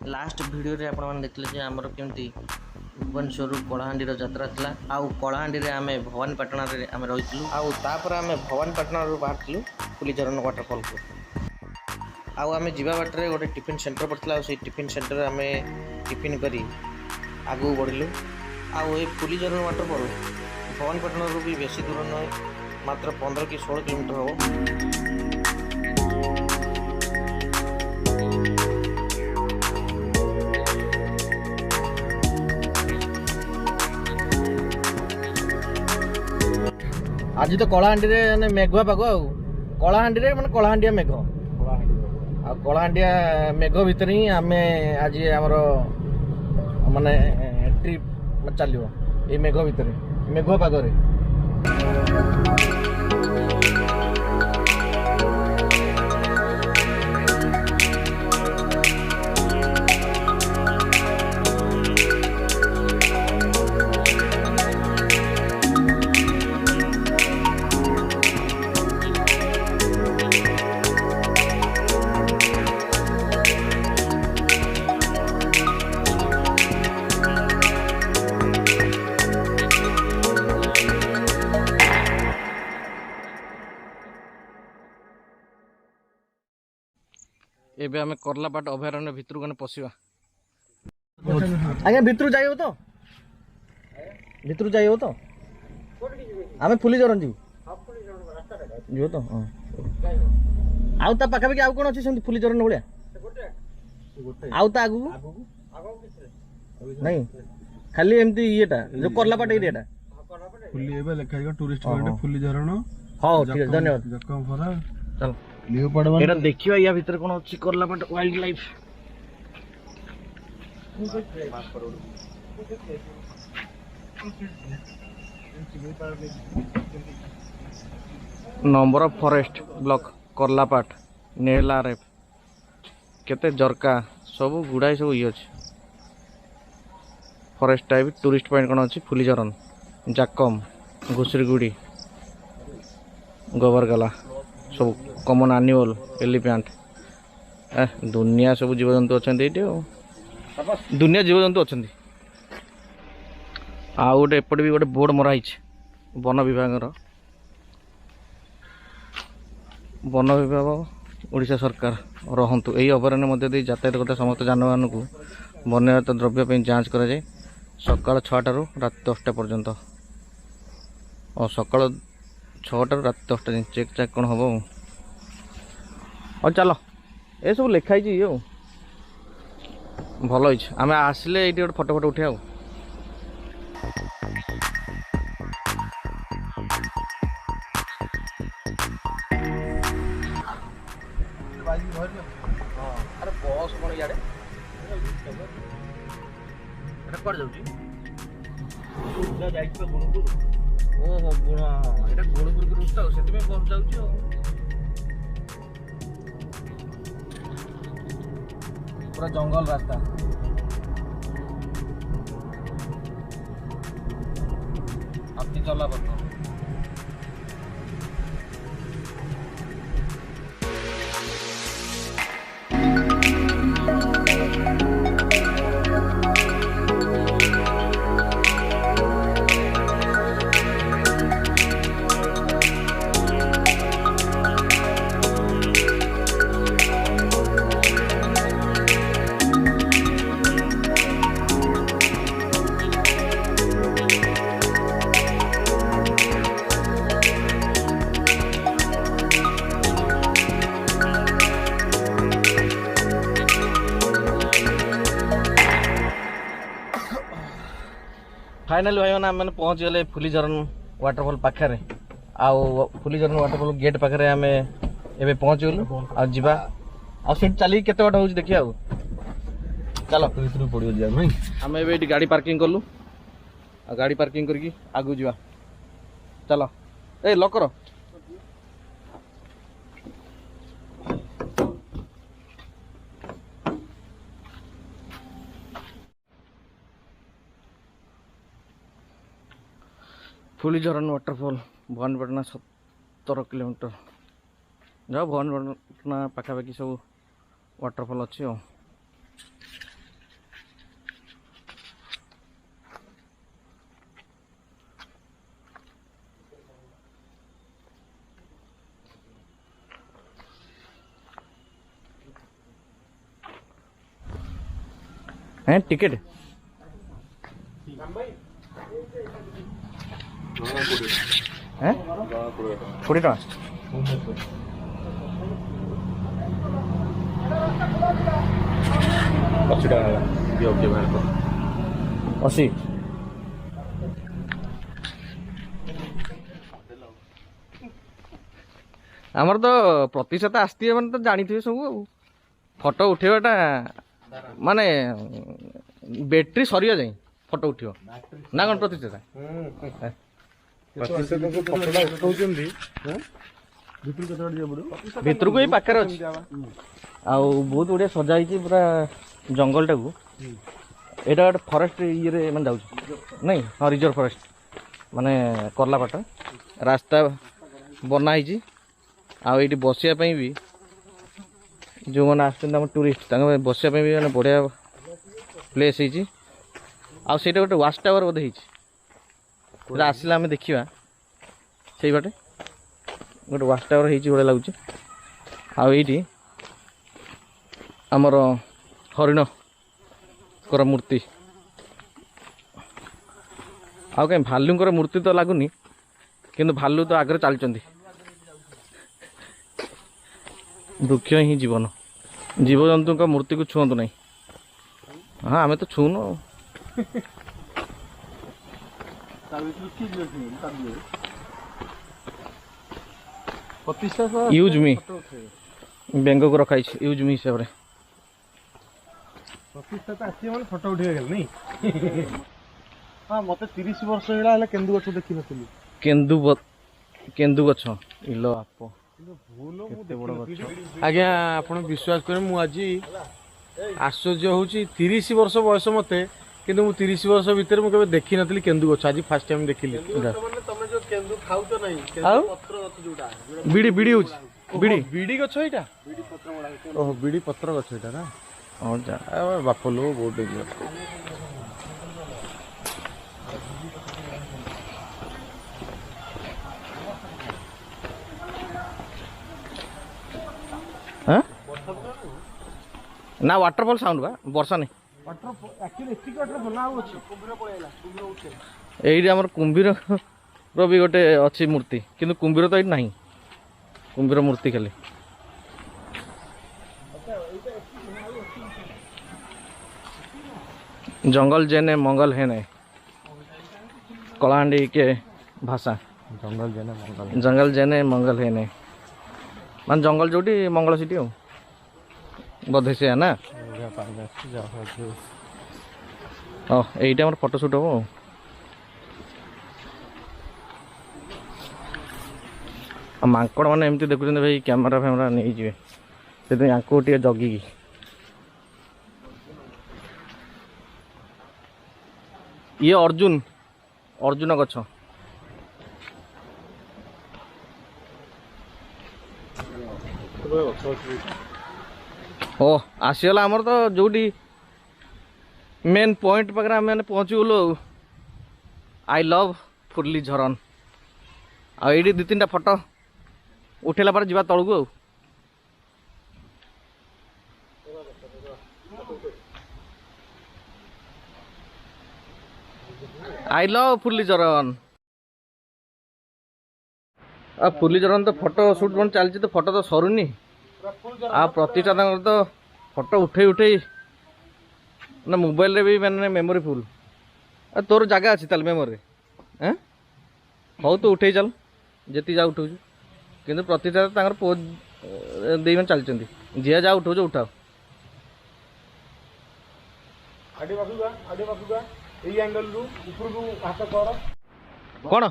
Last video रे आपण मैंने देखले आमर केमती भुवनेश्वर कलाहांडी यात्रा था आउ कलाहांडी आम भवानीपाटना आम रही आउ आम भवानीपाटना बाहर फुलीझरण वाटरफॉल को आउ आम जावा बाटर गोटे टिफिन सेंटर पड़ता से टिफिन सेंटर आम टिफिन करी आगू बढ़लु आउ फुलीझरण वाटरफॉल भवानीपाटना भी बेसी दूर नुहे मात्र 15 कि 16 किलोमीटर हम। आज तो कलाहांडी रे मेघुआ पाग कलाहांडी रे माने कलाहांडिया मेघ आ कलाहांडिया मेघ भितर ही आम आज आमर माने ट्रिप चलो ये मेघ भितर मेघुआ पाग रे। एबे हमें करलापाट अभयारण्य भितर गने पशिबा आगे भितर जाइयो तो भितर जाइयो तो आमे फुलीझरण जीव तो आउ ता पाखा आउ कोन अछि सेमति फुलीझरण भलिया आउ ता आगु नहीं खाली एमती येटा जो करलापाट एरियाटा फुली एबे लेखा टूरिस्ट पॉइंट फुलीझरण। हां ठीक है धन्यवाद जक्कम फरा चल लियो पड़वा एटा देखियो या भीतर कोन अछि Karlapat wild life number of forest block Karlapat नेला रे केते जरका सब गुडाई सब ई अछि फॉरेस्ट टाइप टूरिस्ट पॉइंट कोन अछि फुलीझरण जाकम घुसरीगुड़ी गोबरगला सब कॉमन एनिमल एलिफेंट दुनिया सब जीवजंतु अच्छा दुनिया जीवजंतु अच्छा आ गोटे एपटे भी गोटे बोर्ड मराई वन विभाग वन विभाग ओडिशा सरकार रहतु यही अभयारण्य मध्य यातायात करता समस्त जानवाहन को वन्यजात द्रव्य जांच करा जाए सकाल 6टा रात 10टा पर्यंत और सकाल 6टा रात 10टा दिन चेक चेक कौन हम और चलो ये सब लिखाई ये भल आम आसिले ये गोटे फटो फटो उठे अरे बस कौन इे कड़े जाऊँगी ओहो गुण ये गुणपुर की रूट से बस जाऊँ पूरा जंगल रास्ता आपकी चला पड़ता फाइनाली भाई मैंने पहुँच गए फुलीझरण वाटरफॉल पाखे आउ फुलीझरण वाटरफॉल गेट पाखे आम ए पहुँच गलु आवा आठ चलिए केते बाट हो देखिए चलो पड़ो आम ए गाड़ी पार्किंग कलु गाड़ी पार्किंग करके आगू जा चलो ए लकर फुलीझरण वाटरफॉल भवानीपाटना 17 किलोमीटर जाओ भवानीपाटना पाखापाखि सब वाटरफॉल अच्छी हैं टिकेट हैं 20 टका अशी आमर तो प्रतिशत आसती मैंने तो जानी थे सब फोटो उठेवाटा माने बैटरी सरिया जाए फोटो उठियो ना कौन प्रतिशत भितर को पाखे अच्छी आउ बहुत बढ़िया सजाई पूरा जंगल टाकू एटा गोटे फरेस्ट ये मैं जाऊँ नहीं हाँ रिजर्व फरेस्ट माने करलापाट रास्ता बनाई आईटी बसापी भी जो मैंने आम टूरिस्ट बसापी भी मैंने बढ़िया प्लेस आईटा गोटे वाच टावर बोधे आसला आम देखा से बाटे गोटे वाच टावर बढ़िया लगुच आईटी आमर हरिण कर मूर्ति आउ कहीं भालुंकर मूर्ति तो लगुनि किंतु भालू तो आगे चलती वृक्ष ही जीवन जीवजंतु का मूर्ति को छुअंतु नहीं हाँ आमे तो छूनु यूज मी बेंग को रखाई यूज मी हिसाब से फोटो उठे नहीं हाँ मत 30 वर्ष है केन्दु गछ देखी नी केन्दु गछ इलो आप आज्ञा आप विश्वास करें मुझे आश्चर्य हूँ 30 वर्ष बयस मत कि 30 वर्ष भितर मुझे देखी नी केन्दु गछ आज फास्ट टाइम देखिली बिड़ी बिड़ी बिड़ी बिड़ी गछ यहाँ ओह बिड़ी पत्र गछ यहाँ ना हाँ जा बाप लो बहुत हाँ ना वाटरफॉल साउंड बा वर्षा नहीं यही आम कुंभीर भी गोटे अच्छी मूर्ति किंतु कुंभीर तो ये नहीं कुंभीर मूर्ति खाली जंगल जेने मंगल है नहीं कलाहांडी के भाषा जंगल जेने मंगल है नहीं मान जंगल जोटी मंगल सीटी हो बोधे से है ना यही आम फोटोशूट हम मांकड़ मैंने एमती देखुं भाई कैमेरा फैमेरा नहीं जी से आपको टे जगिकी ये अर्जुन अर्जुन गछ ओ आसीगला आमर तो जोटी मेन पॉइंट पाखे मैंने पहुँचीगलु आई लव फुर्लीझरण आईटी 2-3टा फोटो उठेला पर जीवा तलू आई लव फुर्लीझरण फुर्लीझरण तो फोटो शूट मन चलती तो फोटो तो सरुनी आ प्रतिष्ठा तो फोटो उठे उठे ना मोबाइल रे भी मैंने मेमोरी फुल तोर जगह अच्छी ताल मेमोरी हाँ हो तो उठे चल जी जा उठाऊ कि प्रतिष्ठा पोज दे मैंने चलती जी जा उठाऊ उठाओ कौन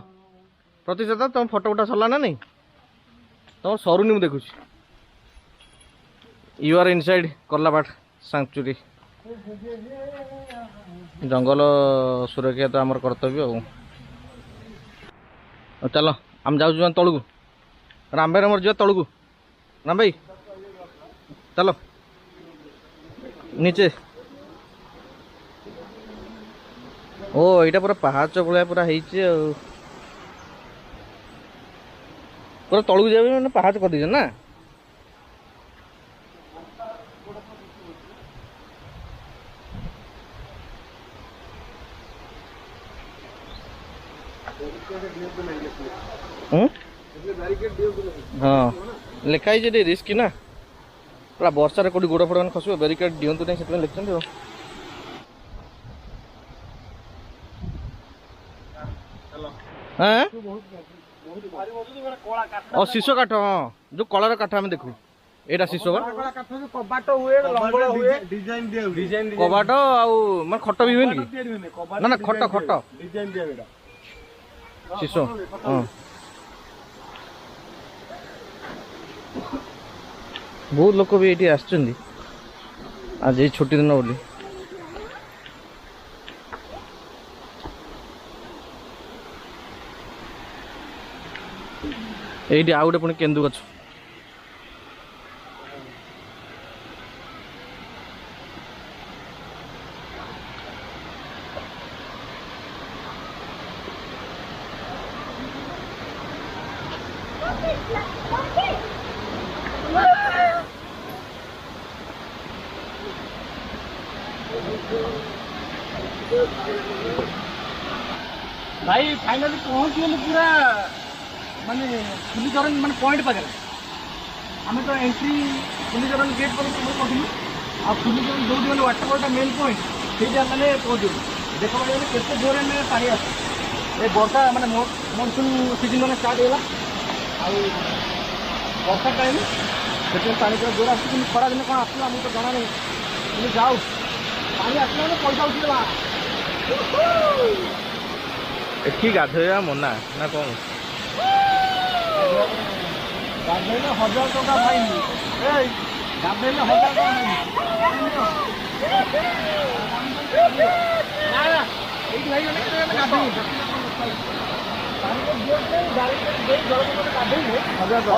प्रतिशत तुम फोटो उठा सरला ना नहीं तुम सरुनी मुझे देखुच यू आर इनसाइड करलापाट सांचुरी जंगल सुरक्षा तो आमर कर्तव्य चलो आम जाऊँ तलू राम भाई मोर जा तलू राम भाई चलो नीचे ओ यहाँ पूरा पहाच भाया पूरा पूरा तलू जाए मैंने पहाच कर दीजिए ना हाँ लिखाई जे रिस्क ना पूरा वर्षा कौटी गोड़ फोड़ खस बैरिकेड दिंतु नहीं से लिखते और शीश काठ हाँ जो कलर काठ आम देखू एटा शीश कबाट हुए कबाट आने खट भी हुए ना ना खट खट शीश हाँ बहुत लोक भी ये आज ये छुट्टी दिन बोली ये आउ गोटे पुणी केन्दु गछ भाई फाइनली पहुंच गए पूरा माने फुर्लीझरण माने पॉइंट पाखे आम तो एंट्री फुर्लीझरण गेट पर पहुँचलु आ फुर्लीझरण जो मैंने वाटरफॉल मेन पॉइंट से मैंने पहुँचलु देख केते जोर में पानी आस वर्षा माने मनसून सीजन मैंने स्टार्ट होगा वर्षा टाइम से पानी पूरा जोर आस खरा दिन कौन आसला मुझे तो जाना नहीं जाऊ पानी आसला मैंने पैसा उठा एठी गाधोया मना ना कौन गाधेले 1000 टका फाइन गाधेले 1000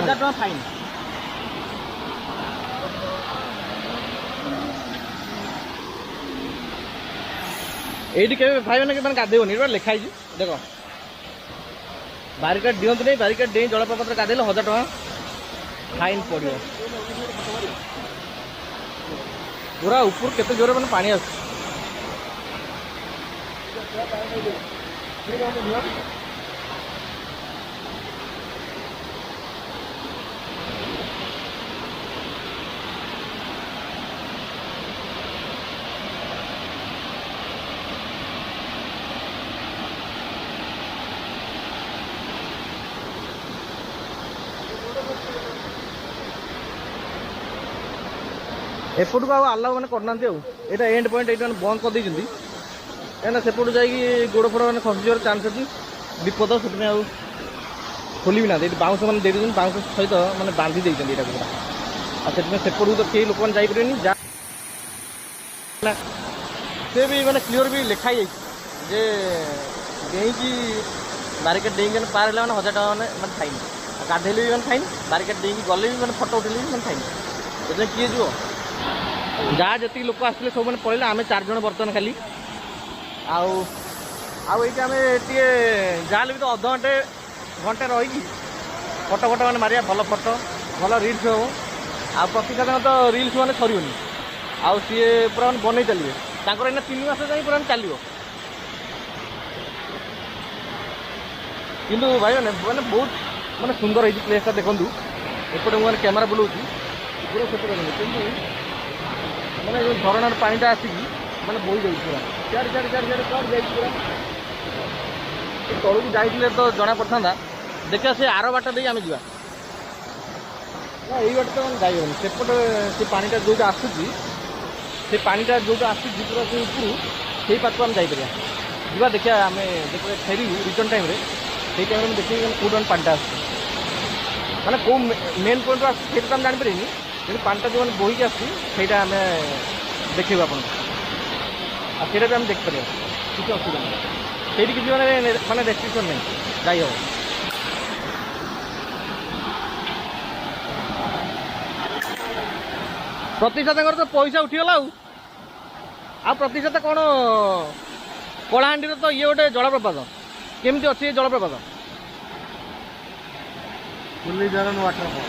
टका फाइन ये भाई मैंने गाधेबनी लिखाई देख बारिकेड दिंतु नहीं बारिकेड दे जलप्रपात गाधेले 1000 टका फाइन पड़ो पूरा ऊपर केते जोर मैंने पानी आस एपट को आलाउ मैंने करना यहाँ एंड पॉइंट ये बंद कर देती कहीं सेपट जा गोड़ फोड़ मैंने खसी चान्स अच्छी विपद से खोल भी ना बाउंस मैंने दे देते बाउंस सहित मैंने बांधी देते यहाँ पूरा सेपट तो कई लोक मैंने जापरेनि से भी मैंने क्लीयर भी लिखाई जे डेईकी बारिकेड डेईकी पार है मैंने 1000 टका मैंने फाइन गाधेले भी मैंने फाइन बारिकेड डेईकी गले भी मैंने फटो उठेले भी मैंने फाइन तो किए जीव जहाँ जी लोक आसते सब मैंने पड़े आम 4 जन बर्तमान खाली आम ये जहाँ भी तो अधघंटे घंटे रही फटो फटो मैंने मारिया भल फटो भल रिल्स हो आ प्रतिशत तो रिल्स मैंने सर आउ सी पूरा मैंने बनई चलिए तांकर एना 3 मास जाए पूरा चलो किंतु भाई मैंने बहुत मैंने सुंदर है प्लेसटा देखूँ एपटे मैंने कैमेरा बुलाऊँ पूरा सेपटे मैंने जो झरणार पानीटा आसिकी मैंने बोई जाए पूरा चार चार चार चार कौन जाए पूरा तलू जाइए तो जना पड़ता देखिए से आर बाट दे आम जा बाट तो जाइए सेपटे से पानीटा जो आसूसी से पानीटा जो आसूसी पूरा से ऊपर से पाखक आम जापर जा देखिए आम देखिए फेर रिटर्न टाइम से टाइम देखिए कौन पानीटा आस मैंने कौ मेन पॉइंट आस आम जापर कि पानीटा जो मैंने बोईक आसटा आम देखो आपटा भी आम देखिए किसी असुविधा नहीं से किसी मैंने रेस्ट्रिक्शन नहीं जाई हम प्रतिशत तो पैसा उठीगला आ प्रतिशत कौन कलाहांडी तो ये गोटे जलप्रपात केमती अच्छी ये जलप्रपात फुर्लीझरण वाटरफॉल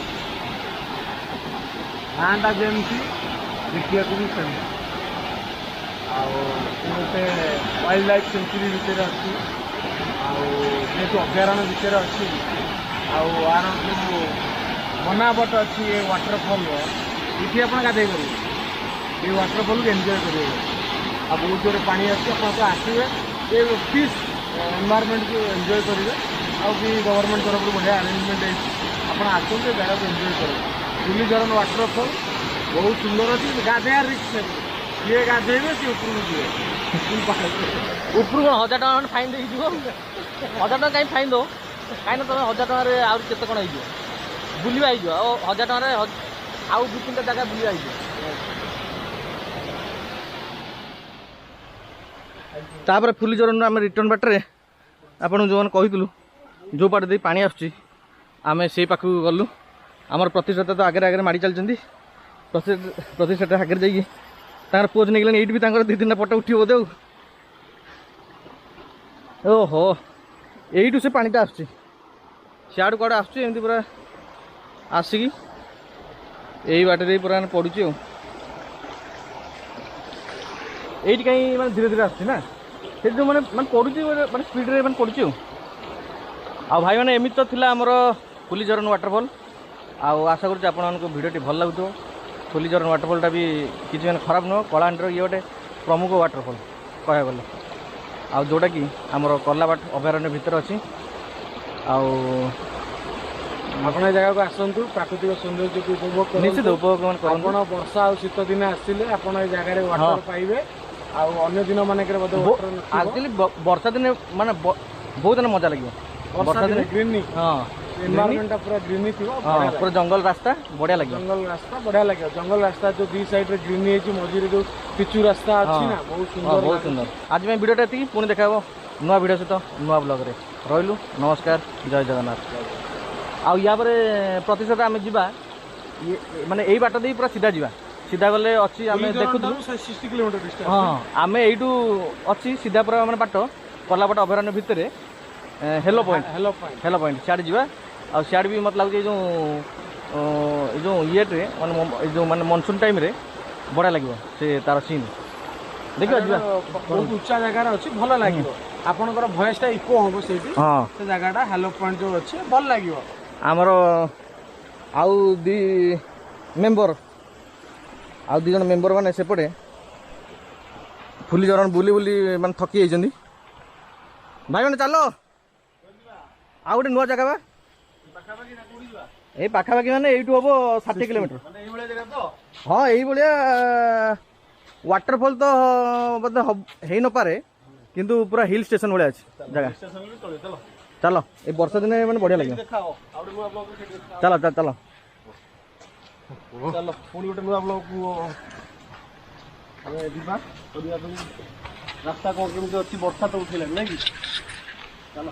नाटा जमी देखा भी सेमती गोटे वाइल्ड लाइफ सेंचुरी भितर अच्छी ଯେହେତୁ ଅଭୟାରଣ୍ୟ ଭିତରେ ଅଛି ଆଉ ଆର ଯେଉଁ ବନାବଟ ଅଛି ଏ ୱାଟରଫଲ୍ ଏଠି ଆପଣ ଗାଧେଇ ପାରିବେ ଏ ୱାଟରଫଲ୍କୁ ଏନ୍ଜୟ କରିବେ ଆଉ ବହୁତ ଜୋରରେ ପାଣି ଅଛି ଆପଣ ତ ଆସିବେ ଏ ପିସ୍ ଏନ୍ଭାରମେଣ୍ଟକୁ ଏନ୍ଜୟ କରିବେ ଆଉ ବି ଗଭର୍ଣ୍ଣମେଣ୍ଟ ତରଫରୁ ବଢ଼ିଆ ଆରେଞ୍ଜମେଣ୍ଟ ହେଇଛି ଆପଣ ଆସନ୍ତୁ ଏ ଜାଗାକୁ ଏନ୍ଜୟ କରିବେ ଫୁଲିଝରନ୍ ୱାଟରଫଲ୍ ବହୁତ ସୁନ୍ଦର ଅଛି ଗାଧେଇବା ରିକ୍ସ ନେବେ ଯିଏ ଗାଧେଇବେ ସିଏ ଉପରକୁ ଯିବେ ଉପରୁ କ'ଣ 1000 ଟଙ୍କା ଫାଇନ୍ ଦେଇକି ଯିବ 1000 ଟଙ୍କା କାହିଁ ଫାଇନ୍ ଦେବ କାହିଁକିନା ତୁମେ 1000 ଟଙ୍କାରେ ଆହୁରି କେତେ କ'ଣ ହେଇଯିବ ବୁଲିବା ହେଇଯିବ ଆଉ 1000 ଟଙ୍କାରେ ଆଉ 2-3ଟା ଜାଗା ବୁଲିବା ହେଇଯିବ। ତାପରେ ଫୁଲିଝରନ୍ରୁ ଆମେ ରିଟର୍ନ ବାଟରେ ଆପଣଙ୍କୁ ଯେଉଁମାନେ କହିଥିଲୁ ଯେଉଁ ବାଟ ଦେଇ ପାଣି ଆସୁଛି ଆମେ ସେଇ ପାଖକୁ ଗଲୁ ଆମର ପ୍ରତିଷ୍ଠାତା ତ ଆଗରେ ଆଗରେ ମାଡ଼ି ଚାଲିଛନ୍ତି ପ୍ରତିଷ୍ଠାତା ଆଗରେ ଯାଇକି ତାଙ୍କର ପୋଜ୍ ନେଇଗଲେଣି ଏଇଠି ବି ତାଙ୍କର 2-3ଟା ଫଟୋ ଉଠିବ ବୋଧେ ଆଉ ଓହୋ ଏଇଠୁ ସେ ପାଣିଟା ଆସୁଛି ସିଆଡ଼ୁ କୁଆଡ଼େ ଆସୁଛି ଏମିତି ପୁରା ଆସିକି ଏଇ ବାଟରେ ପୁରା ପଡ଼ୁଛି ଆଉ এইটি কাই মানে ধীরে ধীরে আসছে না সেটা মানে মানে পড়ুছি মানে স্পিডরে মানে পড়ুছি ଆଉ ଭାଇମାନେ ଏମିତି ତ ଥିଲା ଆମର ଫୁଲିଝରନ୍ ୱାଟରଫଲ୍ ଆଉ ଆଶା କରୁଛି ଆପଣମାନଙ୍କୁ ଭିଡ଼ିଓଟି ଭଲ ଲାଗୁଥିବ ଫୁଲିଝରନ୍ ୱାଟରଫଲ୍ଟା ବି କିଛି ମାନେ ଖରାପ ନୁହଁ କଳାହାଣ୍ଡିର ଇଏ ଗୋଟେ ପ୍ରମୁଖ ୱାଟରଫଲ୍ କହିବାକୁ ଗଲେ ଆଉ ଯେଉଁଟାକି ଆମର କର୍ଲାପାଟ ଅଭୟାରଣ୍ୟ ଭିତରେ ଅଛି ଆଉ ଆପଣ ଏ ଜାଗାକୁ ଆସନ୍ତୁ ପ୍ରାକୃତିକ ସୌନ୍ଦର୍ଯ୍ୟକୁ ଉପଭୋଗ କରନ୍ତୁ ନିଶ୍ଚିତ ଉପଭୋଗ କରନ୍ତୁ ଆପଣ ବର୍ଷା ଆଉ ଶୀତ ଦିନେ ଆସିଲେ ଆପଣ ଏ ଜାଗାରେ ୱାଟର ପାଇବେ ଆଉ ଅନ୍ୟ ଦିନ ମାନଙ୍କରେ ମଧ୍ୟ ଆକ୍ଚୁଆଲି ବର୍ଷା ଦିନେ ମାନେ ବହୁତ ଦିନ ମଜା ଲାଗିବ ବର୍ଷା ଦିନେ ଗ୍ରୀନି ଏନଭାୟରମେଣ୍ଟଟା ପୁରା ଗ୍ରୀନି ଥିବ ପୁରା ଜଙ୍ଗଲ ରାସ୍ତା ବଢ଼ିଆ ଲାଗିବ ଜଙ୍ଗଲ ରାସ୍ତା ବଢ଼ିଆ ଲାଗିବ ଜଙ୍ଗଲ ରାସ୍ତା ଯେଉଁ ଦୁଇ ସାଇଡ୍ରେ ଗ୍ରୀନି ହେଇଛି ମଝିରେ ଯେଉଁ ପିଚୁ ରାସ୍ତା ଅଛି ନା ବହୁତ ସୁନ୍ଦର ବହୁତ ସୁନ୍ଦର ଆଜି ପାଇଁ ଭିଡ଼ିଓଟା ଏତିକି ପୁଣି ଦେଖା ହେବ ନୂଆ ଭିଡ଼ିଓ ସହିତ ନୂଆ ବ୍ଲଗ୍ରେ ରହିଲୁ ନମସ୍କାର ଜୟ ଜଗନ୍ନାଥ ଆଉ ୟା ପରେ ପ୍ରତିଶତ ଆମେ ଯିବା ମାନେ ଏଇ ବାଟ ଦେଇ ପୁରା ସିଧା ଯିବା ସିଧା ଗଲେ ଅଛି ଆମେ ଦେଖୁଥିଲୁ 60 କିଲୋମିଟର ଡିଷ୍ଟାନ୍ସ ହଁ ଆମେ ଏଇଠୁ ଅଛି ସିଧା ପୁରା ମାନେ ବାଟ କର୍ଲାପାଟ ଅଭୟାରଣ୍ୟ ଭିତରେ ହେଲୋ ପଏଣ୍ଟ ସିଆଡ଼େ ଯିବା ଆଉ ସିଆଡ଼େ ବି ମୋତେ ଲାଗୁଛି ଏଇ ଯେଉଁ ଇଏରେ ମାନେ ଏଇ ଯେଉଁ ମାନେ ମନସୁନ୍ ଟାଇମ୍ରେ ବଢ଼ିଆ ଲାଗିବ ସେ ତାର ସିନ୍ ଦେଖିବା ଯିବା ବହୁତ ଉଚ୍ଚା ଜାଗାରେ ଅଛି ଭଲ ଲାଗିବ ଆପଣଙ୍କର ଭଏସଟା ଇକୋ ହେବ ସେଇଠି ହଁ ସେ ଜାଗାଟା ହେଲୋ ପଏଣ୍ଟ ଯେଉଁ ଅଛି ଭଲ ଲାଗିବ ଆମର ଆଉ ମେମ୍ବର ଆଉ 2 ଜଣ ମେମ୍ବର ମାନେ ସେପଟେ ଫୁଲିଝରନ୍ ବୁଲି ବୁଲି ମାନେ ଥକି ଯାଇଛନ୍ତି ଭାଇମାନେ ଚାଲ ଆଉ ଗୋଟେ ନୂଆ ଜାଗା ବା ଏଇ ପାଖାପାଖି ମାନେ ଏଇଠୁ ହବ 60 କିଲୋମିଟର ହଁ ଏଇଭଳିଆ ୱାଟରଫଲ୍ ତ ବୋଧେ ହେଇନପାରେ କିନ୍ତୁ ପୁରା ହିଲ୍ ଷ୍ଟେସନ୍ ଭଳିଆ ଅଛି ଜାଗା ଚାଲ ଏ ବର୍ଷା ଦିନେ ମାନେ ବଢ଼ିଆ ଲାଗିବ ଚାଲ ଚାଲ ଚାଲ ଚାଲ ପୁଣି ଗୋଟେ ନୂଆ ବ୍ଲଗକୁ ଆମେ ଯିବା କରିବା ପାଇଁ ରାସ୍ତା କ'ଣ କେମିତି ଅଛି ବର୍ଷା ତ ଉଠେଇଲାଣି ନାଇଁ କି ଚାଲ